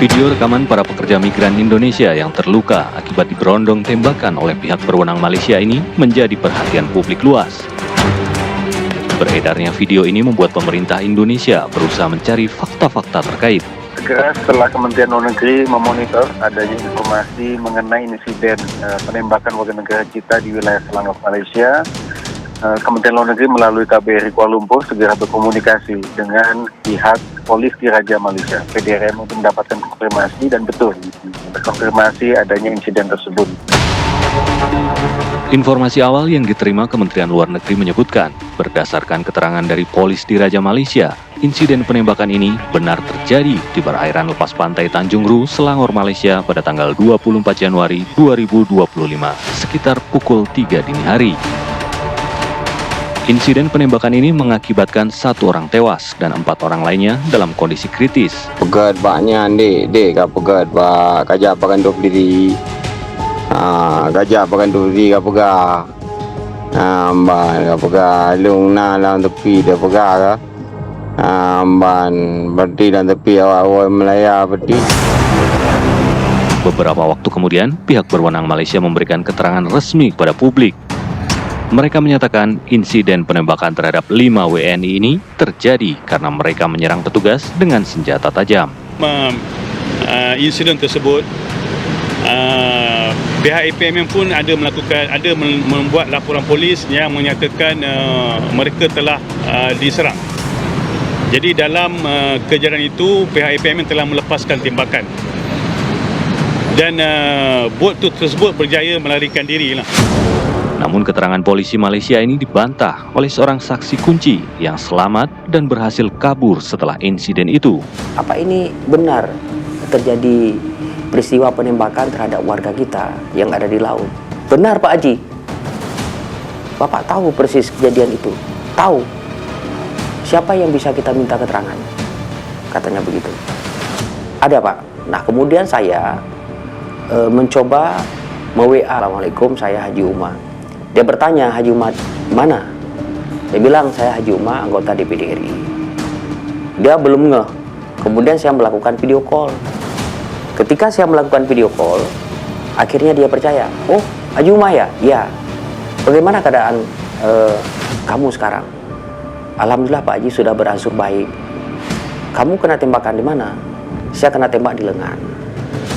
Video rekaman para pekerja migran Indonesia yang terluka akibat diberondong tembakan oleh pihak berwenang Malaysia ini menjadi perhatian publik luas. Beredarnya video ini membuat pemerintah Indonesia berusaha mencari fakta-fakta terkait. Segera setelah Kementerian Luar Negeri memonitor adanya informasi mengenai insiden penembakan warga negara kita di wilayah Selangor, Malaysia, Kementerian Luar Negeri melalui KBRI Kuala Lumpur segera berkomunikasi dengan pihak Polis Diraja Malaysia, PDRM, untuk mendapatkan konfirmasi dan betul terkonfirmasi adanya insiden tersebut. Informasi awal yang diterima Kementerian Luar Negeri menyebutkan, berdasarkan keterangan dari Polis Diraja Malaysia, insiden penembakan ini benar terjadi di perairan lepas pantai Tanjung Ru, Selangor, Malaysia pada tanggal 24 Januari 2025, sekitar pukul 3 dini hari. Insiden penembakan ini mengakibatkan 1 orang tewas dan 4 orang lainnya dalam kondisi kritis. Pegat baknya dek ka pegat bak kajak pakan dua diri. Kajak pakan dua diri ka pegah. Amban ka pegah lung na lang tepi dia pegah ka. Amban berhenti dan tepi awal Melaya berhenti. Beberapa waktu kemudian, pihak berwenang Malaysia memberikan keterangan resmi kepada publik. Mereka menyatakan insiden penembakan terhadap 5 WNI ini terjadi karena mereka menyerang petugas dengan senjata tajam. Insiden tersebut, pihak APMM pun ada membuat laporan polis yang menyatakan mereka telah diserang. Jadi dalam kejaran itu, pihak APMM telah melepaskan tembakan dan bot tersebut berjaya melarikan diri lah. Namun keterangan polisi Malaysia ini dibantah oleh seorang saksi kunci yang selamat dan berhasil kabur setelah insiden itu. Apa ini benar terjadi peristiwa penembakan terhadap warga kita yang ada di laut? Benar Pak Haji? Bapak tahu persis kejadian itu? Tahu? Siapa yang bisa kita minta keterangan? Katanya begitu. Ada Pak. Nah kemudian saya mencoba me-WA, Assalamualaikum, saya Haji Umar. Dia bertanya, Haji Umar mana? Saya bilang, saya Haji Umar, anggota DPD RI. Dia belum ngeh. Kemudian saya melakukan video call. Ketika saya melakukan video call, akhirnya dia percaya. Oh, Haji Umar ya? Ya. Bagaimana keadaan kamu sekarang? Alhamdulillah Pak Haji sudah beransur baik. Kamu kena tembakan di mana? Saya kena tembak di lengan,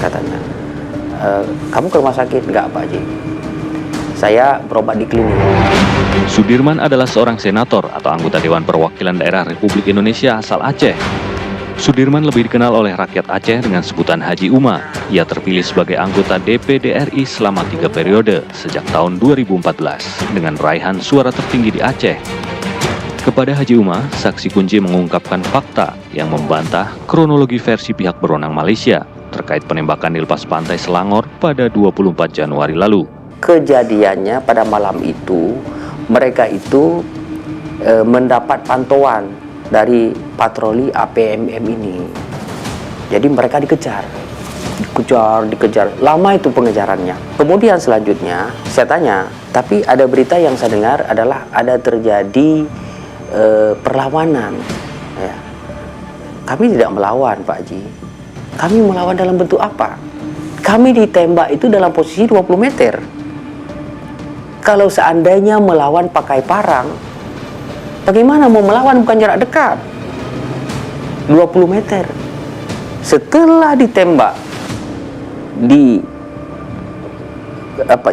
katanya. Kamu ke rumah sakit? Enggak Pak Haji. Saya berobat di klinik. Sudirman adalah seorang senator atau anggota Dewan Perwakilan Daerah Republik Indonesia asal Aceh. Sudirman lebih dikenal oleh rakyat Aceh dengan sebutan Haji Umar. Ia terpilih sebagai anggota DPD RI selama 3 periode sejak tahun 2014 dengan raihan suara tertinggi di Aceh. Kepada Haji Umar, saksi kunci mengungkapkan fakta yang membantah kronologi versi pihak berwenang Malaysia terkait penembakan di lepas pantai Selangor pada 24 Januari lalu. Kejadiannya pada malam itu, mereka itu mendapat pantauan dari patroli APMM ini. Jadi mereka dikejar. Lama itu pengejarannya. Kemudian selanjutnya saya tanya, tapi ada berita yang saya dengar adalah ada terjadi perlawanan. Ya. Kami tidak melawan Pak Haji. Kami melawan dalam bentuk apa? Kami ditembak itu dalam posisi 20 meter. Kalau seandainya melawan pakai parang, bagaimana mau melawan bukan jarak dekat? 20 meter. Setelah ditembak di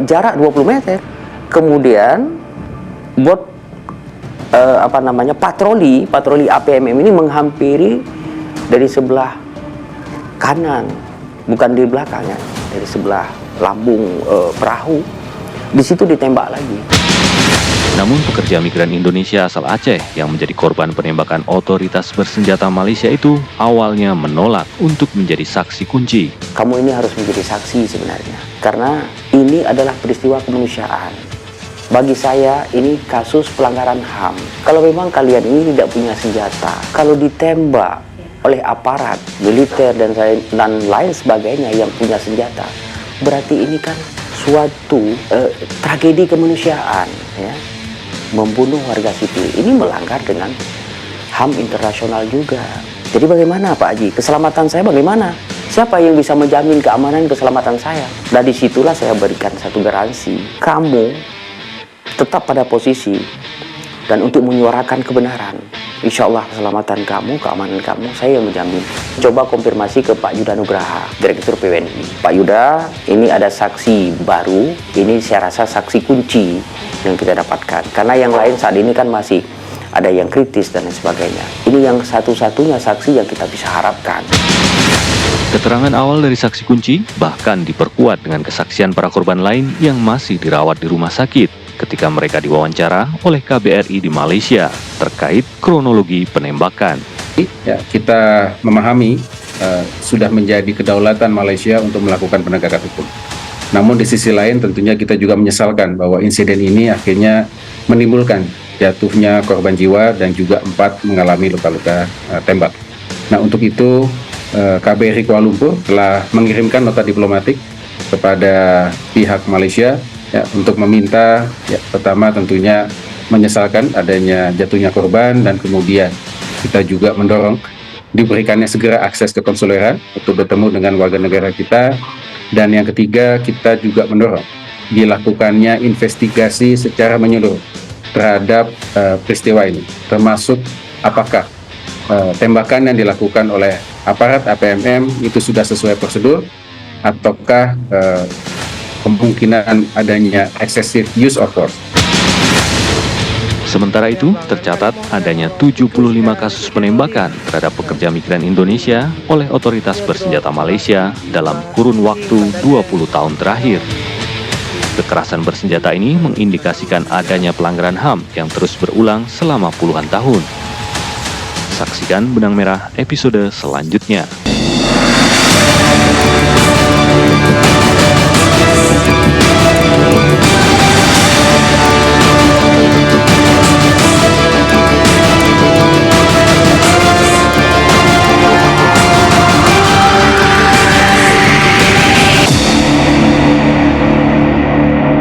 jarak 20 meter, kemudian bot patroli APMM ini menghampiri dari sebelah kanan, bukan di belakangnya, dari sebelah lambung perahu. Di situ ditembak lagi. Namun pekerja migran Indonesia asal Aceh yang menjadi korban penembakan otoritas bersenjata Malaysia itu awalnya menolak untuk menjadi saksi kunci. Kamu ini harus menjadi saksi sebenarnya, karena ini adalah peristiwa kemanusiaan. Bagi saya ini kasus pelanggaran HAM. Kalau memang kalian ini tidak punya senjata, kalau ditembak oleh aparat militer dan lain sebagainya yang punya senjata, berarti ini kan suatu tragedi kemanusiaan, ya. Membunuh warga sipil ini melanggar dengan HAM internasional juga. Jadi bagaimana Pak Haji? Keselamatan saya bagaimana? Siapa yang bisa menjamin keamanan keselamatan saya? Dan disitulah saya berikan satu garansi. Kamu tetap pada posisi dan untuk menyuarakan kebenaran. Insya Allah keselamatan kamu, keamanan kamu, saya yang menjamin. Coba konfirmasi ke Pak Yuda Nugraha, Direktur PWNI. Pak Yuda, ini ada saksi baru, ini saya rasa saksi kunci yang kita dapatkan. Karena yang lain saat ini kan masih ada yang kritis dan lain sebagainya. Ini yang satu-satunya saksi yang kita bisa harapkan. Keterangan awal dari saksi kunci bahkan diperkuat dengan kesaksian para korban lain yang masih dirawat di rumah sakit ketika mereka diwawancara oleh KBRI di Malaysia terkait kronologi penembakan. Ya, kita memahami sudah menjadi kedaulatan Malaysia untuk melakukan penegakan hukum. Namun di sisi lain tentunya kita juga menyesalkan bahwa insiden ini akhirnya menimbulkan jatuhnya korban jiwa dan juga 4 mengalami luka-luka tembak. Nah, untuk itu KBRI Kuala Lumpur telah mengirimkan nota diplomatik kepada pihak Malaysia ya, untuk meminta ya, pertama tentunya menyesalkan adanya jatuhnya korban dan kemudian kita juga mendorong diberikannya segera akses ke konsuleran untuk bertemu dengan warga negara kita, dan yang ketiga kita juga mendorong dilakukannya investigasi secara menyeluruh terhadap peristiwa ini, termasuk apakah tembakan yang dilakukan oleh aparat APMM itu sudah sesuai prosedur ataukah kemungkinan adanya excessive use of force. Sementara itu, tercatat adanya 75 kasus penembakan terhadap pekerja migran Indonesia oleh otoritas bersenjata Malaysia dalam kurun waktu 20 tahun terakhir. Kekerasan bersenjata ini mengindikasikan adanya pelanggaran HAM yang terus berulang selama puluhan tahun. Saksikan Benang Merah episode selanjutnya.